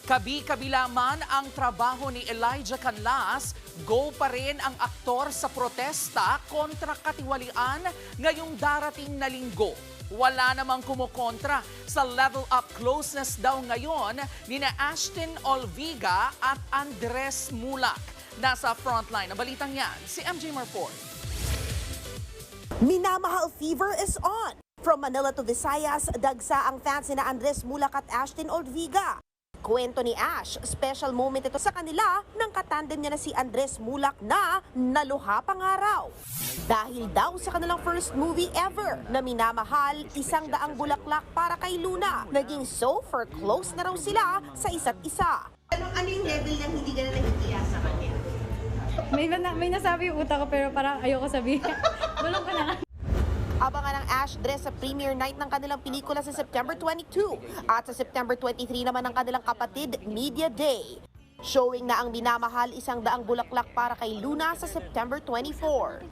Kabi-kabila man ang trabaho ni Elijah Canlas, go pa rin ang aktor sa protesta kontra katiwalian ngayong darating na linggo. Wala namang kumukontra sa level up closeness daw ngayon ni na Ashton Olviga at Andres Mulak. Nasa frontline ng balitang yan, si MJ Marfort. Minamahal fever is on. From Manila to Visayas, dagsa ang fans ni na Andres Mulak at Ashton Olviga. Kwento ni Ash, special moment ito sa kanila nang katandem niya na si Andres Mulak na naluha pangaraw. Dahil daw sa kanilang first movie ever na Minamahal, 100 bulaklak para kay Luna. Naging so for close na raw sila sa isa't isa. Ano yung level ng hindi ka na nahihiya sa kanya? May nasabi yung utak ko pero parang ayoko sabihin. Bulong ko na nga. Abangan ang Ash Dress sa premiere night ng kanilang pelikula sa September 22 at sa September 23 naman ang kanilang kapatid Media Day. Showing na ang Minamahal 100 bulaklak para kay Luna sa September 24.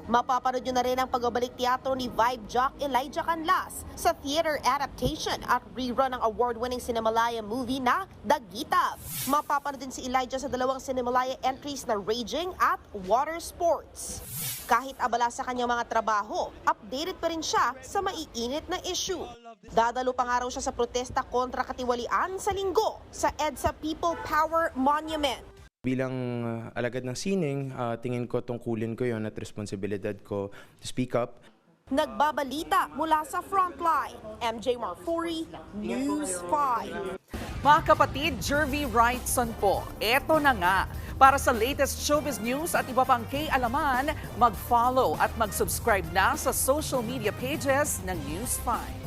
Mapapanood nyo na rin ang pagbabalik teatro ni Vibe Jock Elijah Canlas sa theater adaptation at rerun ng award-winning Cinemalaya movie na Dagitab. Mapapanood din si Elijah sa dalawang Cinemalaya entries na Raging at Water Sports. Kahit abala sa kanyang mga trabaho, updated pa rin siya sa maiinit na issue. Dadalo pa nga raw siya sa protesta kontra katiwalian sa linggo sa EDSA People Power Monument. Bilang alagad ng sining, tingin ko tungkulin ko yon at responsibilidad ko to speak up. Nagbabalita mula sa Frontline, MJ Marfori, News 5. Mga kapatid, Jervy Wrightson po, eto na nga. Para sa latest showbiz news at iba pang kay-alaman, mag-follow at mag-subscribe na sa social media pages ng News 5.